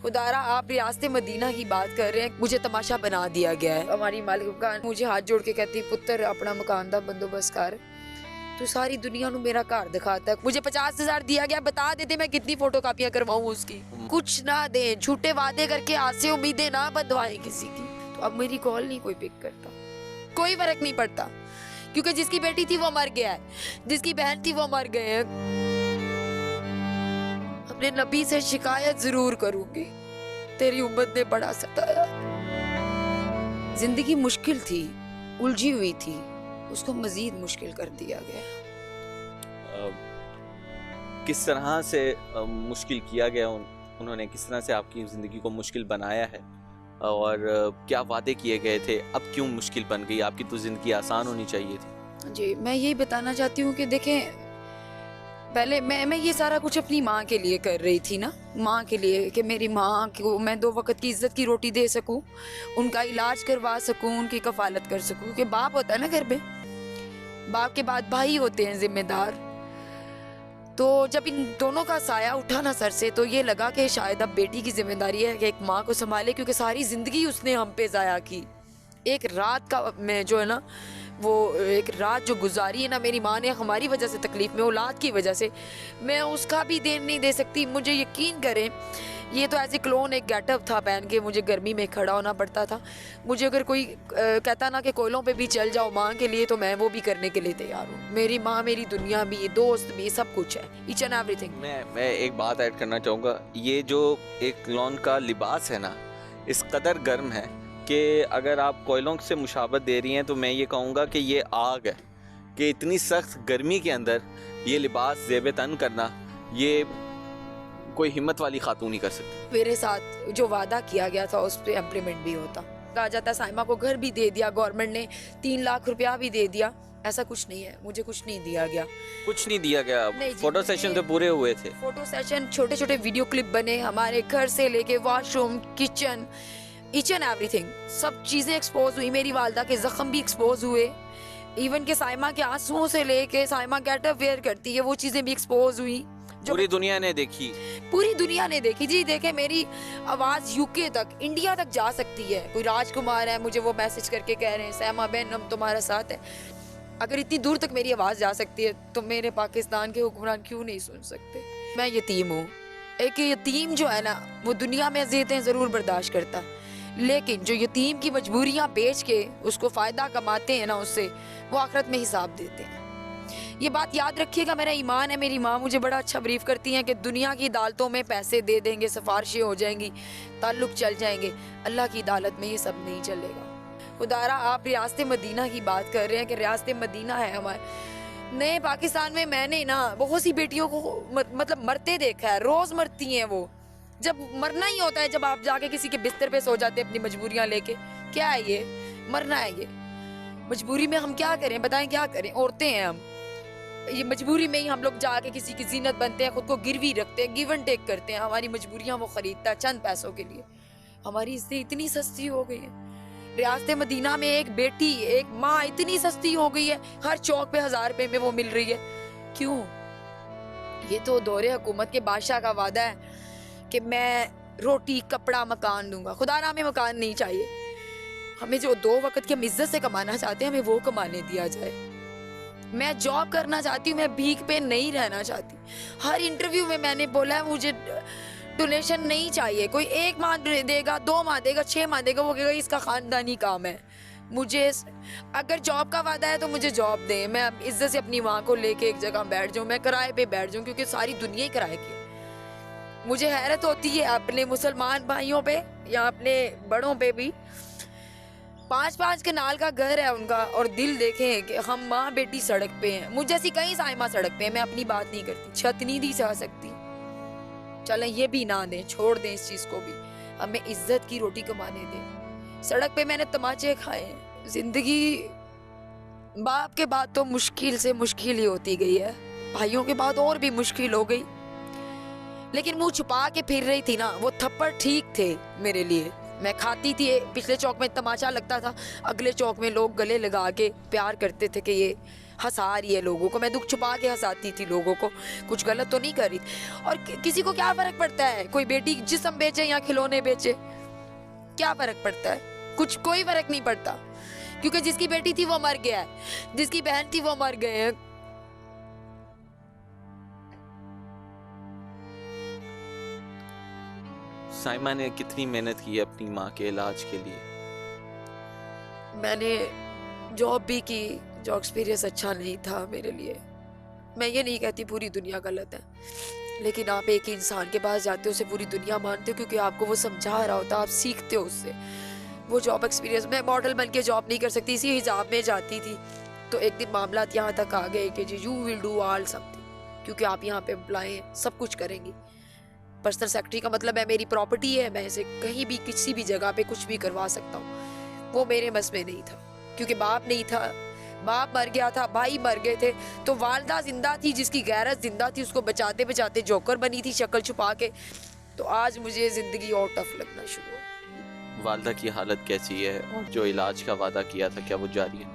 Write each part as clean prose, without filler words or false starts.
खुदारा आप रियासत मदीना की बात कर रहे हैं, मुझे तमाशा बना दिया गया है। हमारी मालिक मुझे हाथ जोड़ के कहती, पुत्र अपना मकान का बंदोबस्त कर, तो सारी दुनिया को मेरा घर दिखाता है। मुझे 50,000 दिया गया, बता देते मैं कितनी फोटो कापियां करवाऊं उसकी। कुछ ना दे, झूठे वादे करके आसे उम्मीदें ना बंधवाएं किसी की। तो अब मेरी कॉल नहीं कोई पिक करता, कोई फर्क नहीं पड़ता, क्योंकि जिसकी बेटी थी वो मर गया है, जिसकी बहन थी वो मर गए हैं। अपने नबी से शिकायत जरूर करूंगी, तेरी उम्मत ने बड़ा सताया। जिंदगी मुश्किल थी, उलझी हुई थी, उसको मजीद मुश्किल कर दिया गया। किस तरह से मुश्किल किया गया, उन्होंने किस तरह से आपकी ज़िंदगी को मुश्किल बनाया है, और क्या वादे किए गए थे, अब क्यों मुश्किल बन गई? आपकी तो ज़िंदगी आसान होनी चाहिए थी। जी, मैं यही बताना चाहती हूँ कि देखें, पहले मैं ये सारा कुछ अपनी माँ के लिए कर रही थी ना, माँ के लिए, कि मेरी माँ को मैं 2 वक्त की इज्जत की रोटी दे सकूँ, उनका इलाज करवा सकूँ, उनकी कफालत कर सकूँ। कि बाप होता है ना घर पे, बाप के बाद भाई होते हैं जिम्मेदार। तो जब इन दोनों का साया उठा ना सर से, तो ये लगा कि शायद अब बेटी की जिम्मेदारी है कि एक माँ को संभाले, क्योंकि सारी ज़िंदगी उसने हम पे ज़ाया की। एक रात का मैं जो है ना, वो एक रात जो गुजारी है ना मेरी माँ ने हमारी वजह से, तकलीफ़ में, औलाद की वजह से, मैं उसका भी देन नहीं दे सकती। मुझे यकीन करें, ये तो ऐसे क्लोन एक गेटअप था पहन के, मुझे गर्मी में खड़ा होना पड़ता था। मुझे अगर कोई कहता ना कि कोयलों पे भी चल जाओ माँ के लिए, तो मैं वो भी करने के लिए तैयार हूँ। मेरी माँ मेरी दुनिया भी, दोस्त भी, सब कुछ है, ईच एंड एवरीथिंग। मैं एक बात ऐड करना चाहूँगा, ये जो एक क्लोन का लिबास है ना, इस कदर गर्म है कि अगर आप कोयलों से मुशाबत दे रही हैं, तो मैं ये कहूँगा कि ये आग है, कि इतनी सख्त गर्मी के अंदर ये लिबास ज़ेब तन करना, ये कोई हिम्मत वाली खातून नहीं कर सकती। मेरे साथ जो वादा किया गया था उस पर इम्प्लीमेंट भी होता। कहा जाता साइमा को घर भी दे दिया गवर्नमेंट ने, 3 लाख रुपया भी दे दिया, ऐसा कुछ नहीं है, मुझे कुछ नहीं दिया गया। कुछ नहीं दिया गया? फोटो सेशन तो पूरे हुए थे। फोटो सेशन, छोटे छोटे वीडियो क्लिप बने, हमारे घर से लेके washroom, kitchen, each and everything, सब चीज़ें एक्सपोज हुई। मेरी वालदा के जख्म भी एक्सपोज हुए, इवन के साइमा के आंसुओं से लेके साइमा गेटअप वेयर करती है वो चीज़ें भी एक्सपोज हुई, जो पूरी दुनिया ने देखी। पूरी दुनिया ने देखी। जी देखे, मेरी आवाज़ यूके तक, इंडिया तक जा सकती है। कोई राजकुमार है, मुझे वो मैसेज करके कह रहे हैं, सैमा बहन हम तुम्हारा साथ है। अगर इतनी दूर तक मेरी आवाज़ जा सकती है, तो मेरे पाकिस्तान के हुक्मरान क्यों नहीं सुन सकते? मैं यतीम हूँ। एक यतीम जो है ना, वो दुनिया में अज़ियतें ज़रूर बर्दाश्त करता, लेकिन जो यतीम की मजबूरियाँ बेच के उसको फ़ायदा कमाते हैं ना, उससे वो आखिरत में हिसाब देते हैं। ये बात याद रखिएगा, मेरा ईमान है। मेरी माँ मुझे बड़ा अच्छा ब्रीफ करती हैं कि दुनिया की अदालतों में पैसे दे देंगे, सिफारिशें हो जाएंगी, ताल्लुक चल जाएंगे, अल्लाह की अदालत में ये सब नहीं चलेगा। खुदारा आप रियासत मदीना की बात कर रहे हैं कि रियासत मदीना है हमारे नए पाकिस्तान में। मैंने ना बहुत सी बेटियों को मतलब मरते देखा है, रोज़ मरती हैं वो। जब मरना ही होता है, जब आप जाके किसी के बिस्तर पे सो जाते हैं अपनी मजबूरियाँ लेके, क्या है ये? मरना है ये। मजबूरी में हम क्या करें, बताएं क्या करें? औरतें हैं हम, ये मजबूरी में ही हम लोग जाके किसी की जीनत बनते हैं, खुद को गिरवी रखते हैं, गिव एंड टेक करते हैं। हमारी मजबूरियां वो खरीदता है चंद पैसों के लिए। हमारी इज्जत इतनी सस्ती हो गई है। रियासत मदीना में एक बेटी, एक माँ इतनी सस्ती हो गई है, हर चौक पे 1000 रुपए में वो मिल रही है। क्यों? ये तो दौरे हुकूमत के बादशाह का वादा है कि मैं रोटी, कपड़ा, मकान दूंगा। खुदा ना हमें मकान नहीं चाहिए, हमें जो 2 वक्त की हम इज्जत से कमाना चाहते हैं, हमें वो कमाने दिया जाए। मैं जॉब करना चाहती हूँ, मैं भीख पे नहीं रहना चाहती। हर इंटरव्यू में मैंने बोला है मुझे डोनेशन नहीं चाहिए। कोई 1 माह देगा, 2 माह देगा, 6 माह देगा, वो कहेगा इसका खानदानी काम है। मुझे अगर जॉब का वादा है तो मुझे जॉब दें, मैं इज्जत से अपनी माँ को लेके एक जगह बैठ जाऊँ, मैं किराए पे बैठ जाऊँ, क्योंकि सारी दुनिया ही किराए की है। मुझे हैरत होती है अपने मुसलमान भाइयों पे या अपने बड़ों पे भी, 5-5 कनाल का घर है उनका, और दिल देखें कि हम माँ बेटी सड़क पे हैं। मुझ जैसी कई साइमा सड़क पे हैं, मैं अपनी बात नहीं करती, छत नहीं दी जा सकती। चलें ये भी ना दें, छोड़ दें इस चीज़ को भी, हमें इज्जत की रोटी कमाने दें। सड़क पे मैंने तमाचे खाए हैं। जिंदगी बाप के बाद तो मुश्किल से मुश्किल ही होती गई है, भाइयों के बाद और भी मुश्किल हो गई। लेकिन मुंह छुपा के फिर रही थी ना, वो थप्पड़ ठीक थे मेरे लिए। मैं खाती थी, पिछले चौक में तमाचा लगता था, अगले चौक में लोग गले लगा के प्यार करते थे कि ये हंसा रही है लोगों को। मैं दुख छुपा के हंसाती थी लोगों को, कुछ गलत तो नहीं कर रही थी। और किसी को क्या फर्क पड़ता है, कोई बेटी जिस्म बेचे या खिलौने बेचे, क्या फर्क पड़ता है? कुछ कोई फर्क नहीं पड़ता, क्योंकि जिसकी बेटी थी वो मर गया है, जिसकी बहन थी वो मर गए हैं। साइमा ने कितनी मेहनत की है अपनी माँ के इलाज के लिए? मैंने जॉब भी की, जो एक्सपीरियंस अच्छा नहीं था मेरे लिए। मैं ये नहीं कहती पूरी दुनिया गलत है, लेकिन आप एक इंसान के पास जाते हो, उसे पूरी दुनिया मानते हो, क्योंकि आपको वो समझा रहा होता, आप सीखते हो उससे। वो जॉब एक्सपीरियंस, मैं मॉडल बन के जॉब नहीं कर सकती, इसी हिजाब में जाती थी। तो एक दिन मामला यहाँ तक आ गए कि जी you will do all something, क्योंकि आप यहाँ पे एम्प्लॉय हैं, सब कुछ करेंगी। पर्सनल सेक्रेटरी का मतलब है मेरी प्रॉपर्टी है, मैं इसे कहीं भी किसी भी जगह पे कुछ भी करवा सकता हूँ। वो मेरे बस में नहीं था, क्योंकि बाप नहीं था, बाप मर गया था, भाई मर गए थे, तो वालदा जिंदा थी, जिसकी गैरत जिंदा थी, उसको बचाते बचाते जोकर बनी थी शक्ल छुपा के। तो आज मुझे जिंदगी और टफ लगना शुरू हो। वालदा की हालत कैसी है और जो इलाज का वादा किया था क्या वो जारी है?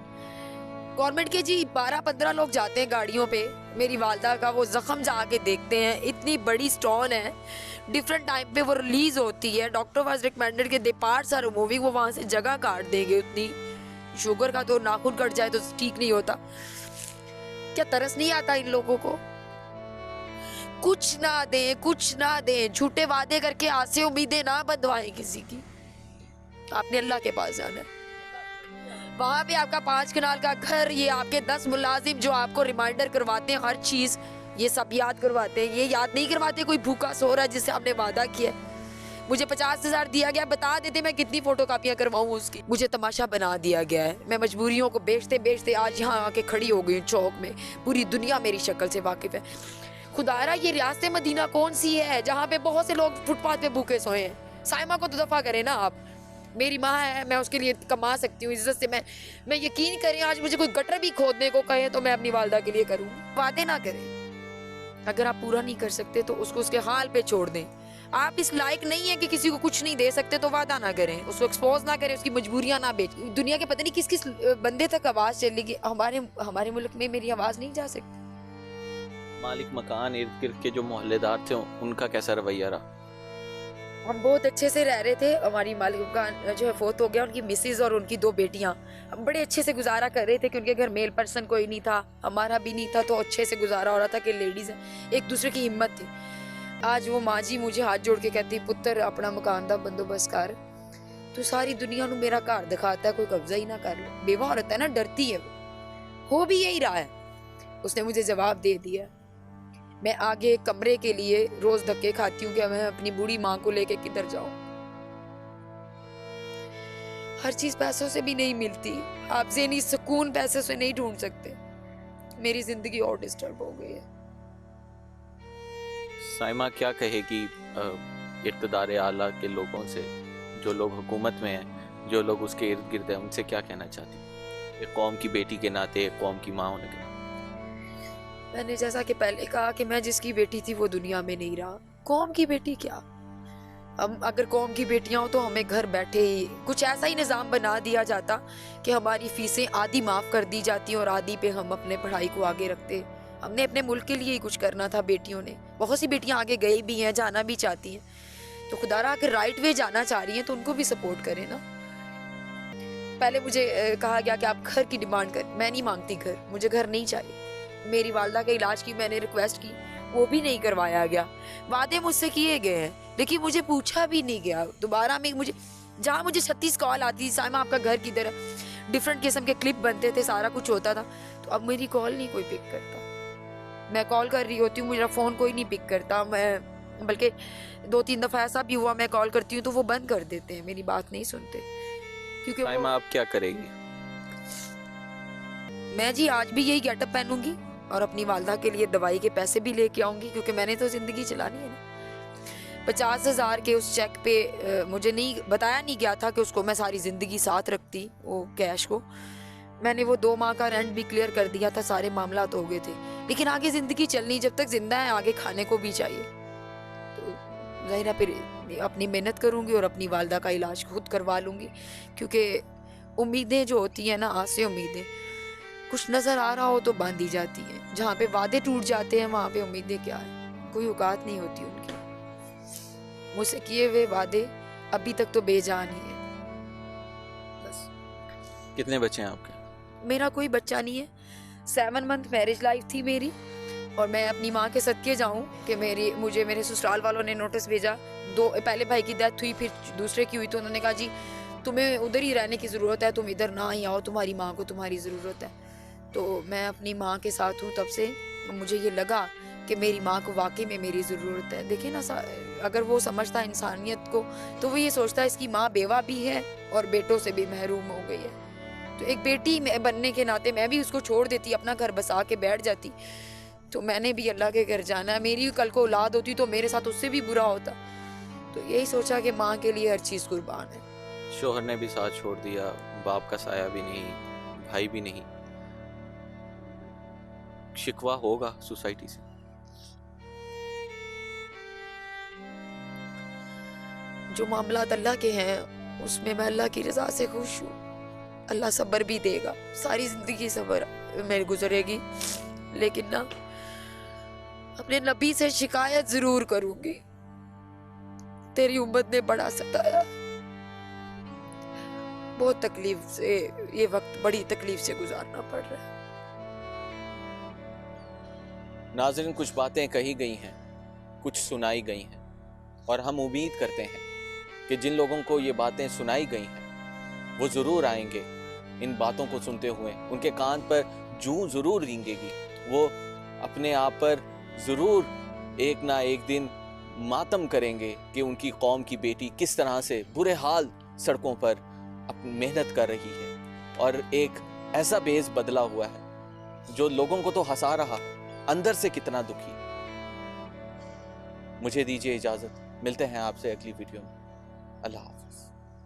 गवर्नमेंट के जी 12-15 लोग जाते हैं गाड़ियों पे, मेरी वालदा का वो जख्म जाके देखते हैं। इतनी बड़ी स्टोन है, डिफरेंट टाइम पे वो रिलीज होती है। डॉक्टर वाज रिकमेंडेड कि दे पार्ट्स आर रिमूविंग, वो वहां से जगह काट देंगे। उतनी शुगर का तो नाखून कट जाए तो ठीक नहीं होता। क्या तरस नहीं आता इन लोगों को? कुछ ना दें, कुछ ना दें, झूठे वादे करके आसे उम्मीदें ना बंधवाएं किसी की। आपने अल्लाह के पास जाना है, वहां पे आपका 5 कनाल का घर, ये आपके 10 मुलाजिम जो आपको रिमाइंडर करवाते हैं हर चीज, ये सब याद करवाते हैं। ये याद नहीं करवाते कोई भूखा सो रहा है जिससे आपने वादा किया। मुझे 50,000 दिया गया, बता देते मैं कितनी फोटो कापियां करवाऊं उसकी। मुझे तमाशा बना दिया गया है, मैं मजबूरियों को बेचते बेचते आज यहाँ आके खड़ी हो गई चौक में। पूरी दुनिया मेरी शक्ल से वाकिफ है। खुदारा ये रियासत मदीना कौन सी है जहाँ पे बहुत से लोग फुटपाथ पे भूखे सोए हैं? साइमा को तो दफा करें ना आप। मेरी माँ है, मैं उसके लिए कमा सकती हूँ इज्जत से। मैं यकीन करें, आज मुझे कोई गटर भी खोदने को कहे तो मैं अपनी वालदा के लिए करूँ। वादे ना करें, अगर आप पूरा नहीं कर सकते तो उसको उसके हाल पे छोड़ दें। आप इस लायक नहीं है कि किसी को कुछ नहीं दे सकते तो वादा ना करें, उसको एक्सपोज ना करें, उसकी मजबूरियां ना बेच। दुनिया के पता नहीं किस किस बंदे तक आवाज चलेगी, हमारे मुल्क में मेरी आवाज नहीं जा सकती। मालिक मकान इर्द गिर्द के जो मोहल्लेदार थे उनका कैसा रवैया रहा? हम बहुत अच्छे से रह रहे थे। हमारी मालिक का जो है फोत हो गया, उनकी मिसेज और उनकी 2 बेटियां, हम बड़े अच्छे से गुजारा कर रहे थे कि उनके घर मेल पर्सन कोई नहीं था, हमारा भी नहीं था, तो अच्छे से गुजारा हो रहा था कि लेडीज हैं, एक दूसरे की हिम्मत थी। आज वो माँ जी मुझे हाथ जोड़ के कहती, पुत्र अपना मकान का बंदोबस्त कर, तू सारी दुनिया ਨੂੰ मेरा घर दिखाता है, कोई कब्जा ही ना कर ले। बेवा औरत है ना, डरती है वो हो भी यही रहा है। उसने मुझे जवाब दे दिया। मैं आगे कमरे के लिए रोज धक्के खाती हूँ कि मैं अपनी बूढ़ी माँ को लेके किधर जाऊं। हर चीज पैसों से भी नहीं मिलती, आप ज़हनी सुकून पैसे से नहीं ढूंढ सकते। मेरी जिंदगी और डिस्टर्ब हो गई है। साइमा क्या कहेगी इक़्तिदार आला के लोगों से, जो लोग हुकूमत में हैं, जो लोग उसके इर्द गिर्द हैं, उनसे क्या कहना चाहती एक कौम की बेटी के नाते, एक कौम की माँ होने के नाते? मैंने जैसा कि पहले कहा कि मैं जिसकी बेटी थी वो दुनिया में नहीं रहा। कौम की बेटी क्या, हम अगर कौम की बेटियां हो तो हमें घर बैठे ही कुछ ऐसा ही निज़ाम बना दिया जाता कि हमारी फीसें आधी माफ़ कर दी जाती और आधी पे हम अपने पढ़ाई को आगे रखते। हमने अपने मुल्क के लिए ही कुछ करना था। बेटियों ने, बहुत सी बेटियां आगे गई भी हैं, जाना भी चाहती हैं, तो खुदारा अगर राइट वे जाना चाह रही हैं तो उनको भी सपोर्ट करें ना। पहले मुझे कहा गया कि आप घर की डिमांड कर, मैं नहीं मांगती घर, मुझे घर नहीं चाहिए। मेरी वालदा के इलाज की मैंने रिक्वेस्ट की, वो भी नहीं करवाया गया। वादे मुझसे किए गए हैं लेकिन मुझे पूछा भी नहीं गया। दोबारा में मुझे, जहाँ मुझे 36 कॉल आती थी, साइमा आपका घर किधर है, डिफरेंट किस्म के क्लिप बनते थे, सारा कुछ होता था, तो अब मेरी कॉल नहीं कोई पिक करता। मैं कॉल कर रही होती हूँ, मेरा फ़ोन कोई नहीं पिक करता। मैं बल्कि 2-3 दफ़ा ऐसा भी हुआ मैं कॉल करती हूँ तो वो बंद कर देते हैं, मेरी बात नहीं सुनते। क्योंकि साइमा आप क्या करेगी? मैं जी आज भी यही गेटअप पहनूंगी और अपनी वालदा के लिए दवाई के पैसे भी लेके आऊंगी, क्योंकि मैंने तो जिंदगी चलानी है ना। 50,000 के उस चेक पे मुझे नहीं बताया नहीं गया था कि उसको मैं सारी जिंदगी साथ रखती, वो कैश को। मैंने वो 2 माह का रेंट भी क्लियर कर दिया था, सारे मामला तो हो गए थे। लेकिन आगे जिंदगी चलनी, जब तक जिंदा है आगे खाने को भी चाहिए। तो ज़ाहिर फिर अपनी मेहनत करूंगी और अपनी वालदा का इलाज खुद करवा लूंगी, क्योंकि उम्मीदें जो होती हैं ना, आसे उम्मीदें, कुछ नज़र आ रहा हो तो बांधी जाती है, जहाँ पे वादे टूट जाते हैं वहाँ पे उम्मीदें क्या है, कोई औकात नहीं होती उनकी। मुझसे किए हुए वादे अभी तक तो बेजान ही है। बस। कितने बच्चे हैं आपके? मेरा कोई बच्चा नहीं है, 7 मंथ मैरिज लाइफ थी मेरी, और मैं अपनी माँ के सदके जाऊँ कि मुझे मेरे ससुराल वालों ने नोटिस भेजा। पहले भाई की डेथ हुई, फिर दूसरे की हुई, तो उन्होंने कहा जी तुम्हें उधर ही रहने की ज़रूरत है, तुम इधर ना ही आओ, तुम्हारी माँ को तुम्हारी ज़रूरत है। तो मैं अपनी माँ के साथ हूँ तब से। मुझे ये लगा कि मेरी माँ को वाकई में मेरी ज़रूरत है। देखिए ना, अगर वो समझता इंसानियत को तो वो ये सोचता है इसकी माँ बेवा भी है और बेटों से भी महरूम हो गई है। तो एक बेटी बनने के नाते मैं भी उसको छोड़ देती, अपना घर बसा के बैठ जाती। तो मैंने भी अल्लाह के घर जाना है, मेरी कल को औलाद होती तो मेरे साथ उससे भी बुरा होता। तो यही सोचा कि माँ के लिए हर चीज़ कुर्बान है। शोहर ने भी साथ छोड़ दिया, बाप का साया भी नहीं, भाई भी नहीं, शिकवा होगा सोसाइटी से? जो मामलात अल्लाह के हैं उसमें मैं अल्लाह की रज़ा से खुश हूँ। अल्लाह सब्र भी देगा, सारी ज़िंदगी सब्र मेरी गुजरेगी, लेकिन ना अपने नबी से शिकायत ज़रूर करूँगी, तेरी उम्मत ने बड़ा सताया, बहुत तकलीफ से ये वक्त बड़ी तकलीफ से गुजारना पड़ रहा है। नाज़रीन, कुछ बातें कही गई हैं, कुछ सुनाई गई हैं, और हम उम्मीद करते हैं कि जिन लोगों को ये बातें सुनाई गई हैं वो ज़रूर आएंगे इन बातों को सुनते हुए, उनके कान पर जूं ज़रूर रेंगेगी, वो अपने आप पर ज़रूर एक ना एक दिन मातम करेंगे कि उनकी कौम की बेटी किस तरह से बुरे हाल सड़कों पर अपनी मेहनत कर रही है, और एक ऐसा बेस बदला हुआ है जो लोगों को तो हंसा रहा, अंदर से कितना दुखी। मुझे दीजिए इजाज़त, मिलते हैं आपसे अगली वीडियो में। अल्लाह हाफ़िज़।